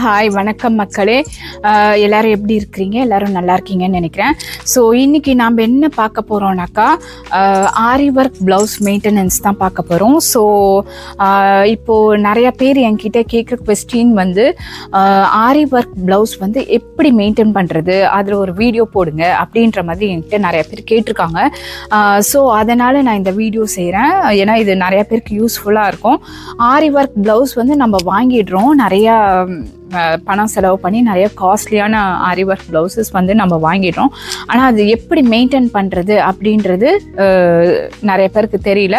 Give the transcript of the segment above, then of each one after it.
Hi வணக்கம் மக்களே. எல்லோரும் எப்படி இருக்கிறீங்க? எல்லோரும் நல்லா இருக்கீங்கன்னு நினைக்கிறேன். ஸோ இன்றைக்கி நாம் என்ன பார்க்க போகிறோம்னாக்கா ஆரி ஒர்க் ப்ளவுஸ் மெயின்டெனன்ஸ் தான் பார்க்க போகிறோம். ஸோ இப்போது நிறையா பேர் என்கிட்ட கேட்குற கொஸ்டின் வந்து ஆரி ஒர்க் ப்ளவுஸ் வந்து எப்படி மெயின்டைன் பண்ணுறது, அதில் ஒரு வீடியோ போடுங்க அப்படின்ற மாதிரி என்கிட்ட நிறையா பேர் கேட்டிருக்காங்க. ஸோ அதனால் நான் இந்த வீடியோ செய்கிறேன். ஏன்னா இது நிறையா பேருக்கு யூஸ்ஃபுல்லாக இருக்கும். ஆரி ஒர்க் ப்ளவுஸ் வந்து நம்ம வாங்கிடுறோம், நிறையா பணம் செலவு பண்ணி நிறைய காஸ்ட்லியான ஆரி ஒர்க் ப்ளவுசஸ் வந்து நம்ம வாங்கிடுறோம். ஆனால் அது எப்படி மெயின்டைன் பண்ணுறது அப்படின்றது நிறைய பேருக்கு தெரியல.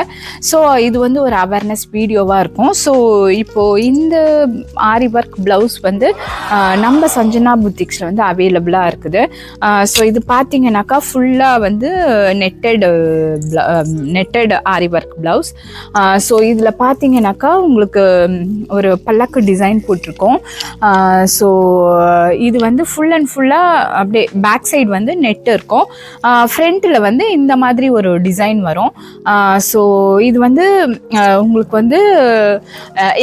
ஸோ இது வந்து ஒரு அவேர்னஸ் வீடியோவாக இருக்கும். ஸோ இப்போது இந்த ஆரி ஒர்க் ப்ளவுஸ் வந்து நம்ம சஞ்சனா புத்திக்ஸில் வந்து அவைலபிளாக இருக்குது. ஸோ இது பார்த்தீங்கன்னாக்கா ஃபுல்லாக வந்து நெட்டட் ஆரி ஒர்க் ப்ளவுஸ். ஸோ இதில் பார்த்தீங்கன்னாக்கா உங்களுக்கு ஒரு பல்லக்கு டிசைன் போட்டிருக்கோம். ஸோ இது வந்து ஃபுல் அண்ட் ஃபுல்லாக அப்படியே பேக் சைடு வந்து நெட் இருக்கும், ஃப்ரண்ட்டில் வந்து இந்த மாதிரி ஒரு டிசைன் வரும். ஸோ இது வந்து உங்களுக்கு வந்து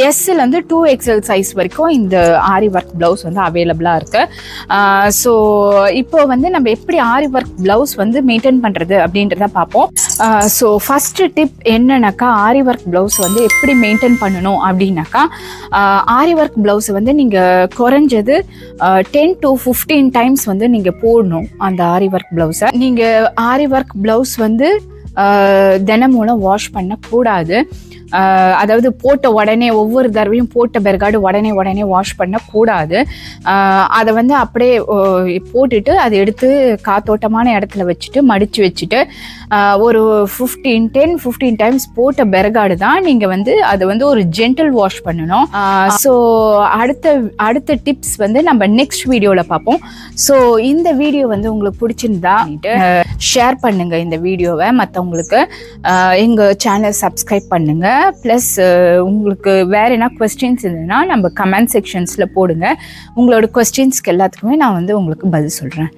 எஸ்லேருந்து 2XL சைஸ் வரைக்கும் இந்த ஆரி ஒர்க் ப்ளவுஸ் வந்து அவைலபிளாக இருக்குது. ஸோ இப்போ வந்து நம்ம எப்படி ஆரி ஒர்க் ப்ளவுஸ் வந்து மெயின்டைன் பண்ணுறது அப்படின்றத பார்ப்போம். ஸோ ஃபஸ்ட்டு டிப் என்னன்னாக்கா, ஆரி ஒர்க் ப்ளவுஸ் வந்து எப்படி மெயின்டைன் பண்ணணும் அப்படின்னாக்கா, ஆரி ஒர்க் ப்ளவுஸை வந்து நீங்கள் குறைஞ்சது 10 to 15 டைம்ஸ் வந்து நீங்கள் போடணும். அந்த ஆரி ஒர்க் ப்ளவுஸை நீங்கள் ஆரி ஒர்க் ப்ளவுஸ் வந்து தினமூலம் வாஷ் பண்ணக்கூடாது. அதாவது போட்ட உடனே ஒவ்வொரு தடவையும் போட்ட பிறகாடு உடனே வாஷ் பண்ணக்கூடாது. அதை வந்து அப்படியே போட்டுட்டு அதை எடுத்து காத்தோட்டமான இடத்துல வச்சுட்டு மடித்து வச்சுட்டு ஒரு 10-15 டைம்ஸ் போட்ட பிறகாடு தான் நீங்கள் வந்து அதை வந்து ஒரு ஜென்டில் வாஷ் பண்ணணும். ஸோ அடுத்த டிப்ஸ் வந்து நம்ம நெக்ஸ்ட் வீடியோவில் பார்ப்போம். ஸோ இந்த வீடியோ வந்து உங்களுக்கு பிடிச்சிருந்தா ஷேர் பண்ணுங்கள் இந்த வீடியோவை மற்றவங்களுக்கு. எங்கள் சேனல் சப்ஸ்கிரைப் பண்ணுங்கள். ப்ளஸ் உங்களுக்கு வேறு என்ன கொஸ்டின்ஸ் இருந்ததுன்னா நம்ம கமெண்ட் செக்ஷன்ஸில் போடுங்க. உங்களோட கொஸ்டின்ஸ்க்கு எல்லாத்துக்குமே நான் வந்து உங்களுக்கு பதில் சொல்கிறேன்.